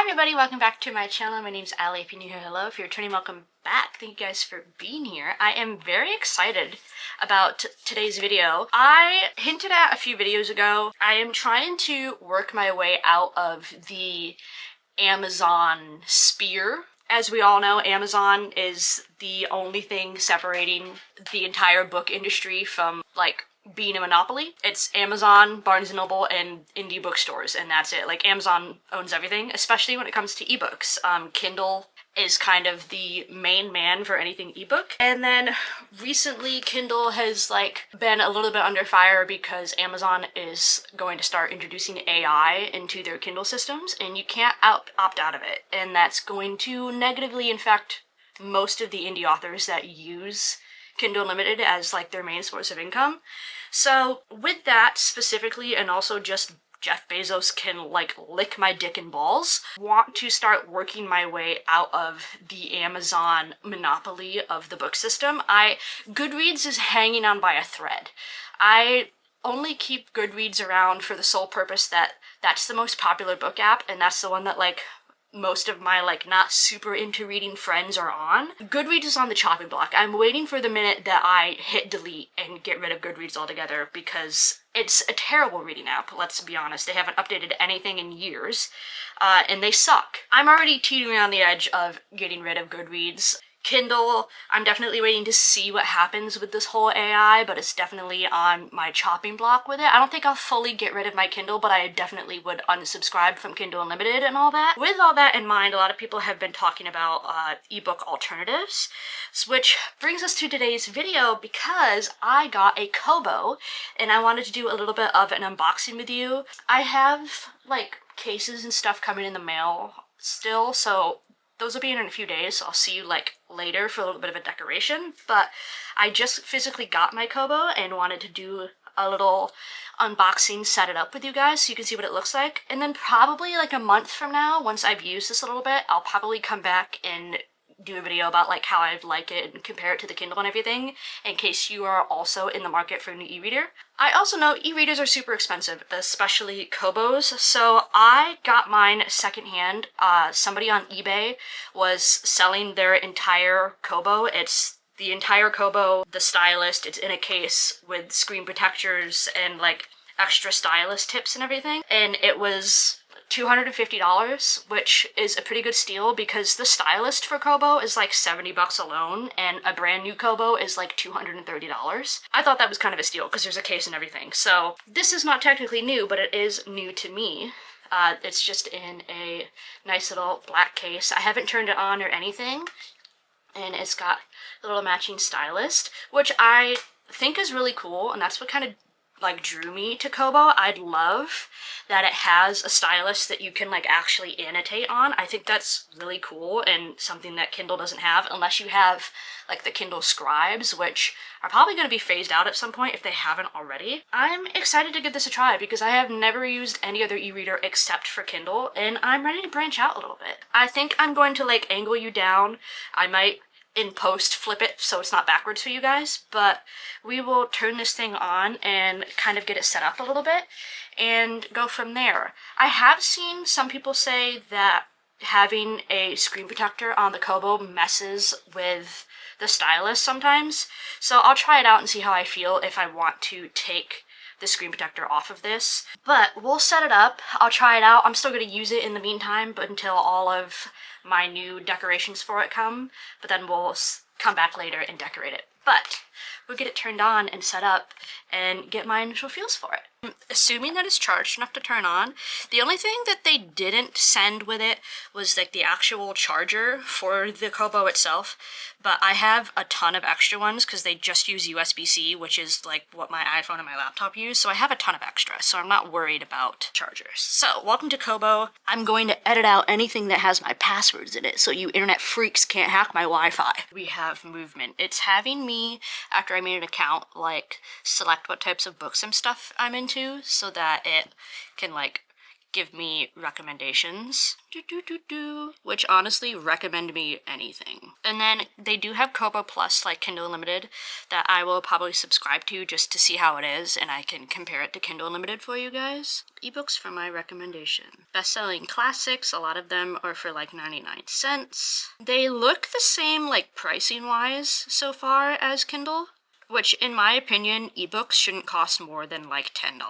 everybody, welcome back to my channel. My name's Ali. If you're new here, hello. If you're returning, welcome back. Thank you guys for being here. I am very excited about today's video. I hinted at a few videos ago, I am trying to work my way out of the Amazon sphere. As we all know, Amazon is the only thing separating the entire book industry from, like, being a monopoly. It's Amazon, Barnes & Noble, and indie bookstores, and that's it. Like, Amazon owns everything, especially when it comes to ebooks. Kindle is kind of the main man for anything ebook. And then recently Kindle has been a little bit under fire because Amazon is going to start introducing AI into their Kindle systems, and you can't opt out of it. And that's going to negatively affect most of the indie authors that use Kindle Unlimited as their main source of income. So with that specifically, and also just Jeff Bezos can lick my dick and balls, want to start working my way out of the Amazon monopoly of the book system. Goodreads is hanging on by a thread. I only keep Goodreads around for the sole purpose that that's the most popular book app, and that's the one that most of my not super into reading friends are on. Goodreads is on the chopping block. I'm waiting for the minute that I hit delete and get rid of Goodreads altogether, because it's a terrible reading app, let's be honest. They haven't updated anything in years, and they suck. I'm already teetering on the edge of getting rid of Goodreads. Kindle, I'm definitely waiting to see what happens with this whole AI, but it's definitely on my chopping block with it. I don't think I'll fully get rid of my Kindle, but I definitely would unsubscribe from Kindle Unlimited and all that. With all that in mind, a lot of people have been talking about ebook alternatives, which brings us to today's video because I got a Kobo and I wanted to do a little bit of an unboxing with you. I have cases and stuff coming in the mail still, so those will be in a few days, so I'll see you later for a little bit of a decoration. But I just physically got my Kobo and wanted to do a little unboxing, set it up with you guys so you can see what it looks like. And then probably a month from now, once I've used this a little bit, I'll probably come back and do a video about how I like it and compare it to the Kindle and everything, in case you are also in the market for a new e-reader. I also know e-readers are super expensive, especially Kobos, so I got mine secondhand. Somebody on eBay was selling their entire Kobo. It's the entire Kobo, the stylus, it's in a case with screen protectors and extra stylus tips and everything, and it was $250, which is a pretty good steal because the stylist for Kobo is $70 alone, and a brand new Kobo is $230. I thought that was kind of a steal because there's a case and everything. So this is not technically new, but it is new to me. It's just in a nice little black case. I haven't turned it on or anything, and it's got a little matching stylist, which I think is really cool, and that's what kind of drew me to Kobo. I'd love that it has a stylus that you can actually annotate on. I think that's really cool and something that Kindle doesn't have, unless you have the Kindle scribes, which are probably going to be phased out at some point if they haven't already. I'm excited to give this a try because I have never used any other e-reader except for Kindle, and I'm ready to branch out a little bit. I think I'm going to angle you down. I might in post flip it so it's not backwards for you guys, but we will turn this thing on and kind of get it set up a little bit and go from there. I have seen some people say that having a screen protector on the Kobo messes with the stylus sometimes, so I'll try it out and see how I feel if I want to take the screen protector off of this. But we'll set it up, I'll try it out. I'm still going to use it in the meantime, but until all of my new decorations for it come, but then we'll come back later and decorate it. But we'll get it turned on and set up and get my initial feels for it. Assuming that it's charged enough to turn on, the only thing that they didn't send with it was the actual charger for the Kobo itself, but I have a ton of extra ones because they just use USB-C, which is what my iPhone and my laptop use, so I have a ton of extra, so I'm not worried about chargers. So, welcome to Kobo. I'm going to edit out anything that has my passwords in it so you internet freaks can't hack my Wi-Fi. We have movement. It's having me, after I made an account, select what types of books and stuff I'm into so that it can give me recommendations, which honestly recommend me anything. And then they do have Kobo Plus, like Kindle Unlimited, that I will probably subscribe to just to see how it is, and I can compare it to Kindle Unlimited for you guys. Ebooks for my recommendation. Best-selling classics, a lot of them are for like 99 cents. They look the same like pricing-wise so far as Kindle, which in my opinion, ebooks shouldn't cost more than like $10.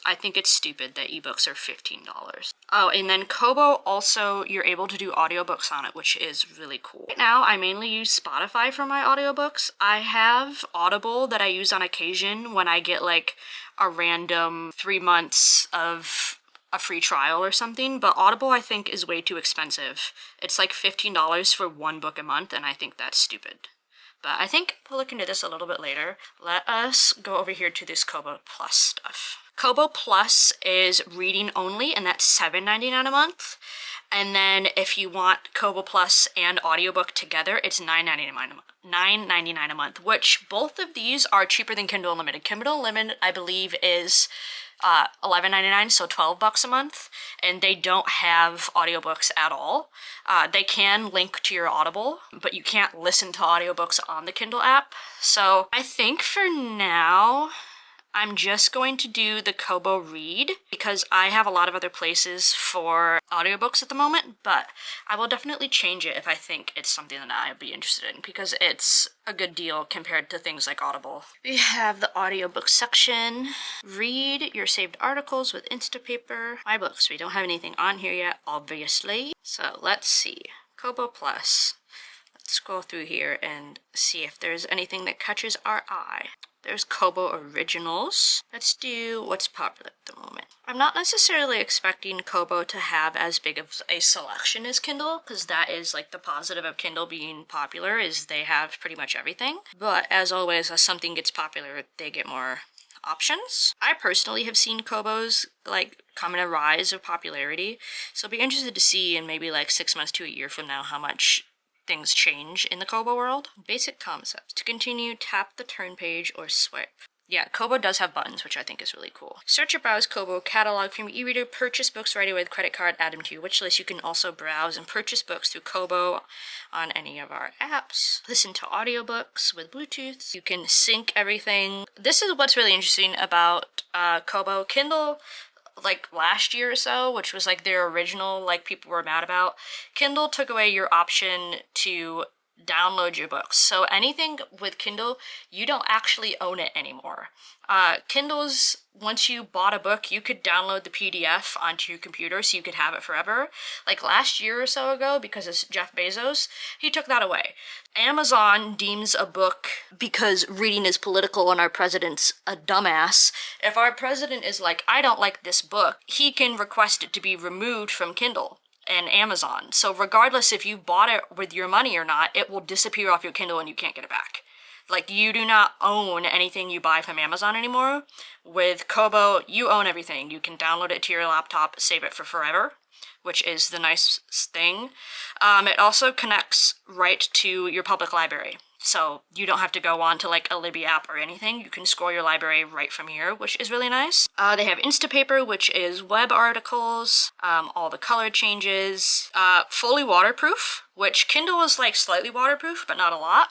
I think it's stupid that ebooks are $15. Oh, and then Kobo also, you're able to do audiobooks on it, which is really cool. Right now, I mainly use Spotify for my audiobooks. I have Audible that I use on occasion when I get like a random 3 months of a free trial or something, but Audible I think is way too expensive. It's like $15 for one book a month, and I think that's stupid. But I think we'll look into this a little bit later. Let us go over here to this Kobo Plus stuff. Kobo Plus is reading only, and that's $7.99 a month. And then if you want Kobo Plus and audiobook together, it's $9.99 a month, which both of these are cheaper than Kindle Unlimited. Kindle Unlimited, I believe, is $11.99, so $12 a month, and they don't have audiobooks at all. They can link to your Audible, but you can't listen to audiobooks on the Kindle app. So I think for now, I'm just going to do the Kobo Read because I have a lot of other places for audiobooks at the moment, but I will definitely change it if I think it's something that I'd be interested in because it's a good deal compared to things like Audible. We have the audiobook section. Read your saved articles with Instapaper. My books. We don't have anything on here yet, obviously. So let's see. Kobo Plus. Let's scroll through here and see if there's anything that catches our eye. There's Kobo Originals. Let's do what's popular at the moment. I'm not necessarily expecting Kobo to have as big of a selection as Kindle, because that is like the positive of Kindle being popular, is they have pretty much everything. But as always, as something gets popular, they get more options. I personally have seen Kobos like come in a rise of popularity, so I'll be interested to see in maybe like 6 months to a year from now how much things change in the Kobo world. Basic concepts. To continue, tap the turn page or swipe. Yeah, Kobo does have buttons, which I think is really cool. Search or browse Kobo catalog from your e-reader, purchase books right away with credit card, add them to your wish list. You can also browse and purchase books through Kobo on any of our apps. Listen to audiobooks with Bluetooth. You can sync everything. This is what's really interesting about Kobo. Kindle, like last year or so, which was like their original, like people were mad about, Kindle took away your option to download your books. So anything with Kindle, you don't actually own it anymore. Kindles, once you bought a book, you could download the PDF onto your computer so you could have it forever. Like last year or so ago, because it's Jeff Bezos, he took that away. Amazon deems a book, because reading is political and our president's a dumbass, if our president is like, I don't like this book, he can request it to be removed from Kindle and Amazon. So regardless if you bought it with your money or not, it will disappear off your Kindle and you can't get it back. Like, you do not own anything you buy from Amazon anymore. With Kobo, you own everything. You can download it to your laptop, save it for forever, which is the nice thing. It also connects right to your public library. So you don't have to go on to like a Libby app or anything. You can scroll your library right from here, which is really nice. They have Instapaper, which is web articles, all the color changes, fully waterproof, which Kindle is like slightly waterproof, but not a lot.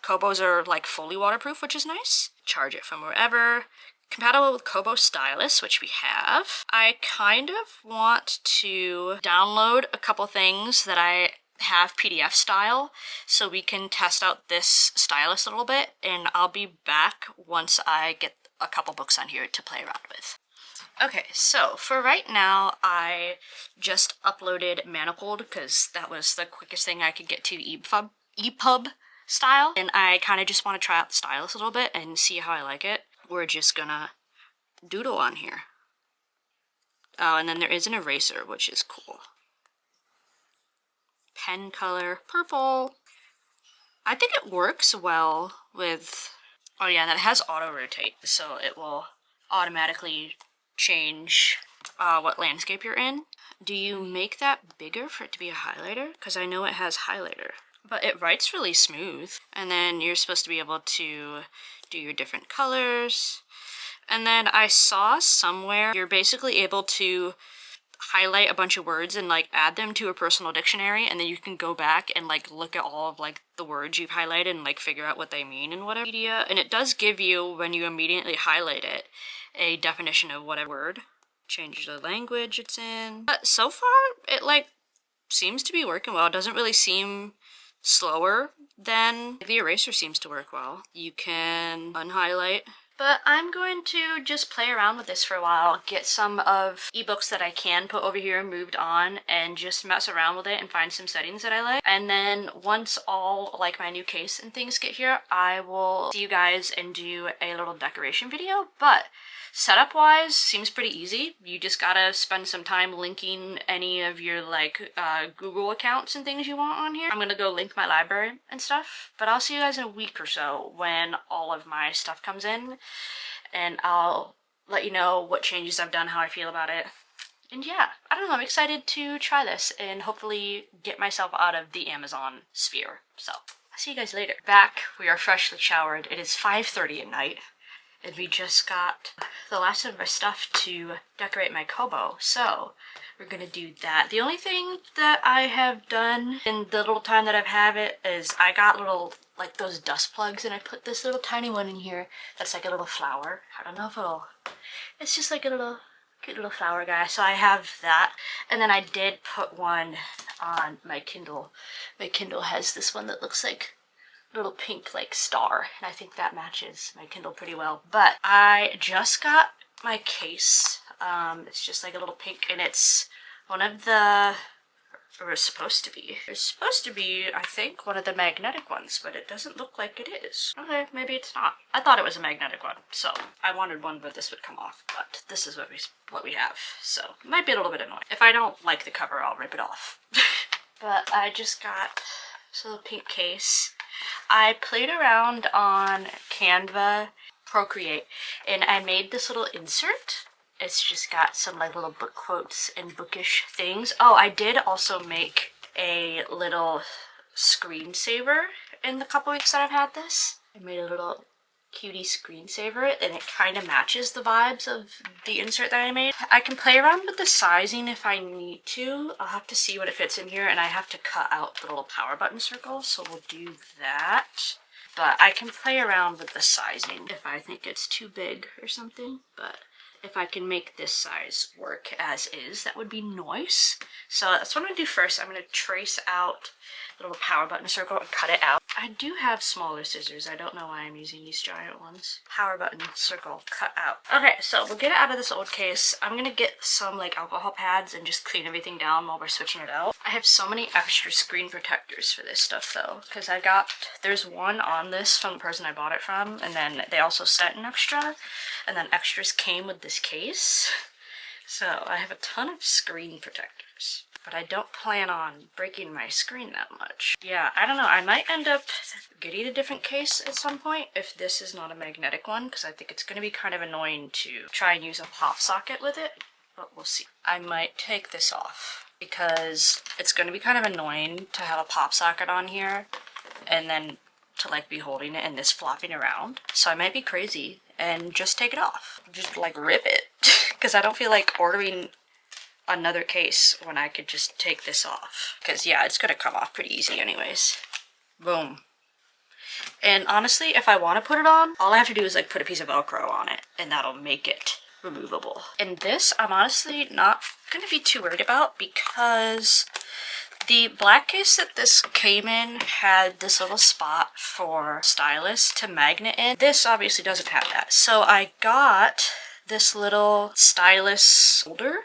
Kobos are like fully waterproof, which is nice. Charge it from wherever. Compatible with Kobo Stylus, which we have. I kind of want to download a couple things that I have PDF style so we can test out this stylus a little bit, and I'll be back once I get a couple books on here to play around with. Okay, so for right now, I just uploaded Manacled because that was the quickest thing I could get to EPUB style, and I kind of just want to try out the stylus a little bit and see how I like it. We're just gonna doodle on here. Oh, and then there is an eraser, which is cool. Pen color, purple. I think it works well with, oh yeah, and it has auto rotate, so it will automatically change what landscape you're in. Do you make that bigger for it to be a highlighter? Because I know it has highlighter, but it writes really smooth. And then you're supposed to be able to do your different colors. And then I saw somewhere you're basically able to highlight a bunch of words and like add them to a personal dictionary, and then you can go back and like look at all of like the words you've highlighted and like figure out what they mean and whatever media. And it does give you, when you immediately highlight it, a definition of whatever word. Change the language it's in. But so far it like seems to be working well. It doesn't really seem slower than the eraser seems to work well. You can unhighlight. But I'm going to just play around with this for a while, get some of ebooks that I can put over here moved on, and just mess around with it and find some settings that I like. And then once all like my new case and things get here, I will see you guys and do a little decoration video. But setup wise, seems pretty easy. You just gotta spend some time linking any of your like Google accounts and things you want on here. I'm gonna go link my library and stuff, but I'll see you guys in a week or so when all of my stuff comes in, and I'll let you know what changes I've done, how I feel about it. And yeah, I don't know, I'm excited to try this and hopefully get myself out of the Amazon sphere. So I'll see you guys later. Back, we are freshly showered. It is 5:30 at night. And we just got the last of my stuff to decorate my Kobo, so we're gonna do that. The only thing that I have done in the little time that I've had it is I got little, like those dust plugs, and I put this little tiny one in here that's like a little flower. I don't know if it'll, it's just like a little, cute little flower guy, so I have that. And then I did put one on my Kindle. My Kindle has this one that looks like little pink like star, and I think that matches my Kindle pretty well. But I just got my case. It's just like a little pink, and it's one of the, or it's supposed to be. It's supposed to be, I think, one of the magnetic ones, but it doesn't look like it is. Okay, maybe it's not. I thought it was a magnetic one, so I wanted one where this would come off, but this is what we have. So it might be a little bit annoying. If I don't like the cover, I'll rip it off. But I just got this little pink case. I played around on Canva, Procreate, and I made this little insert. It's just got some like little book quotes and bookish things. Oh, I did also make a little screensaver in the couple weeks that I've had this. I made a little cutie screensaver, and it kind of matches the vibes of the insert that I made. I can play around with the sizing if I need to. I'll have to see what it fits in here, and I have to cut out the little power button circle, so we'll do that. But I can play around with the sizing if I think it's too big or something, but if I can make this size work as is, that would be nice. So that's what I'm gonna do first. I'm gonna trace out the little power button circle and cut it out. I do have smaller scissors. I don't know why I'm using these giant ones. Power button circle cut out. Okay, so we'll get it out of this old case. I'm gonna get some like alcohol pads and just clean everything down while we're switching it out. I have so many extra screen protectors for this stuff though, because there's one on this from the person I bought it from, and then they also sent an extra, and then extras came with this case. So I have a ton of screen protectors, but I don't plan on breaking my screen that much. Yeah, I don't know. I might end up getting a different case at some point if this is not a magnetic one, because I think it's going to be kind of annoying to try and use a pop socket with it, but we'll see. I might take this off because it's going to be kind of annoying to have a pop socket on here and then to like be holding it and this flopping around. So I might be crazy and just take it off. Just like rip it. Because I don't feel like ordering another case when I could just take this off. Because yeah, it's gonna come off pretty easy anyways. Boom. And honestly, if I want to put it on, all I have to do is like put a piece of Velcro on it, and that'll make it removable. And this, I'm honestly not gonna be too worried about, because the black case that this came in had this little spot for stylus to magnet in. This obviously doesn't have that. So I got this little stylus holder.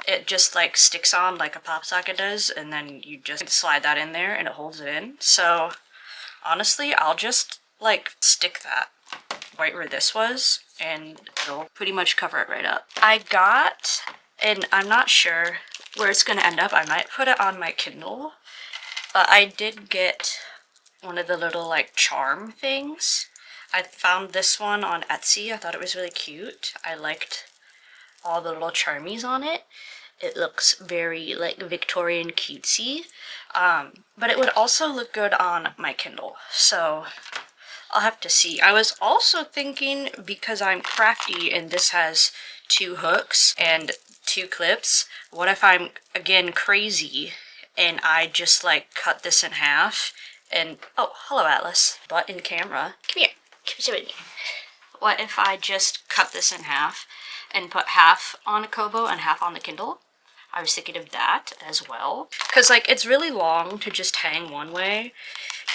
It just like sticks on like a pop socket does, and then you just slide that in there and it holds it in. So honestly, I'll just like stick that right where this was, and it'll pretty much cover it right up. I got, and I'm not sure where it's gonna end up. I might put it on my Kindle, but I did get one of the little like charm things. I found this one on Etsy. I thought it was really cute. I liked all the little charmies on it. It looks very like Victorian cutesy, but it would also look good on my Kindle. So I'll have to see. I was also thinking, because I'm crafty and this has two hooks and 2 clips. What if I'm, again, crazy and I just like cut this in half and, oh, hello Atlas, butt in camera. Come here, come sit with me. What if I just cut this in half and put half on a Kobo and half on the Kindle? I was thinking of that as well. Because like it's really long to just hang one way,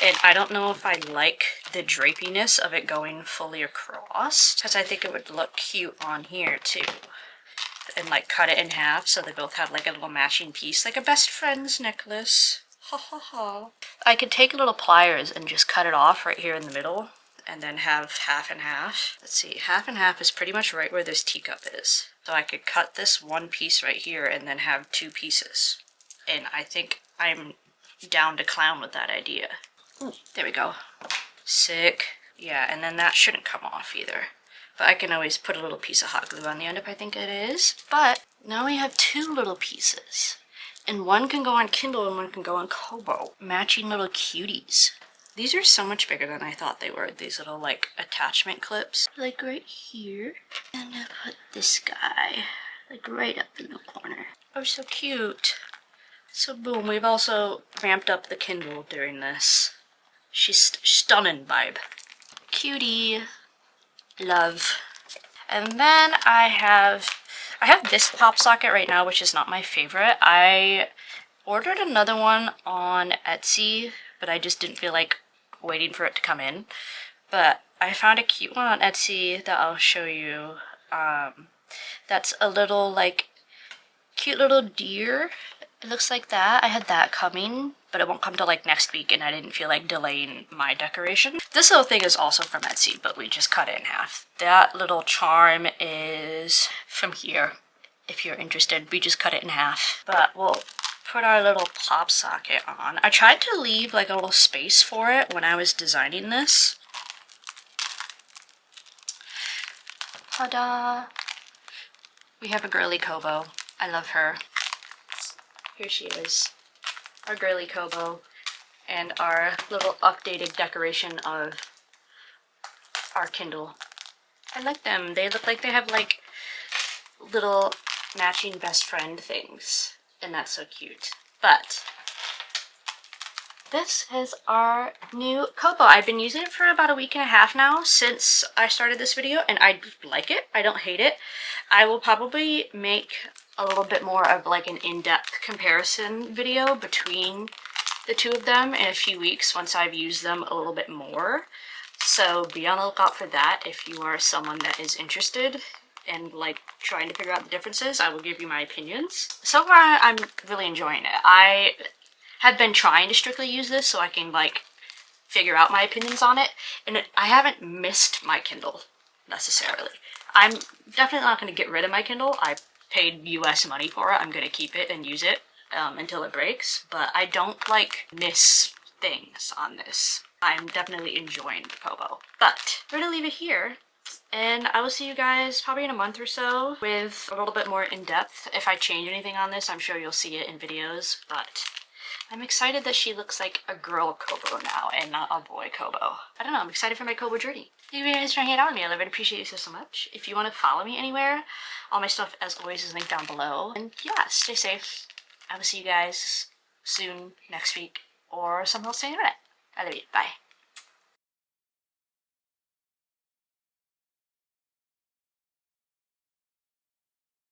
and I don't know if I like the drapiness of it going fully across, because I think it would look cute on here too. And like cut it in half so they both have like a little matching piece, like a best friend's necklace. Ha ha ha. I could take little pliers and just cut it off right here in the middle and then have half and half. Let's see, half and half is pretty much right where this teacup is. So I could cut this one piece right here and then have 2 pieces. And I think I'm down to clown with that idea. Ooh, there we go. Sick. Yeah, and then that shouldn't come off either. But I can always put a little piece of hot glue on the end if I think it is. But now we have 2 little pieces. And one can go on Kindle and one can go on Kobo. Matching little cuties. These are so much bigger than I thought they were. These little like attachment clips. Like right here. And I put this guy like right up in the corner. Oh, so cute. So boom, we've also ramped up the Kindle during this. She's stunning vibe. Cutie. Love. And then I have this pop socket right now, which is not my favorite. I ordered another one on Etsy, but I just didn't feel like waiting for it to come in. But I found a cute one on Etsy that I'll show you. That's a little like cute little deer. It looks like that. I had that coming, but it won't come till like next week, and I didn't feel like delaying my decoration. This little thing is also from Etsy, but we just cut it in half. That little charm is from here. If you're interested, we just cut it in half. But we'll put our little pop socket on. I tried to leave like a little space for it when I was designing this. Ta-da! We have a girly Kobo. I love her. Here she is, our girly Kobo, and our little updated decoration of our Kindle. I like them. They look like they have like little matching best friend things, and that's so cute. But this is our new Kobo. I've been using it for about a week and a half now since I started this video, and I like it. I don't hate it. I will probably make a little bit more of like an in-depth comparison video between the 2 of them in a few weeks once I've used them a little bit more. So be on the lookout for that if you are someone that is interested and like trying to figure out the differences. I will give you my opinions. So far I'm really enjoying it. I have been trying to strictly use this so I can like figure out my opinions on it, and I haven't missed my Kindle necessarily. I'm definitely not going to get rid of my Kindle. I paid US money for it. I'm going to keep it and use it until it breaks, but I don't like miss things on this. I'm definitely enjoying the Kobo. But we're going to leave it here, and I will see you guys probably in a month or so with a little bit more in depth. If I change anything on this, I'm sure you'll see it in videos, but I'm excited that she looks like a girl Kobo now and not a boy Kobo. I don't know, I'm excited for my Kobo journey. Thank you guys for hanging out with me. I love it, appreciate you so much. If you want to follow me anywhere, all my stuff as always is linked down below. And yeah, stay safe. I will see you guys soon, next week, or somewhere else on the internet. I love you, bye.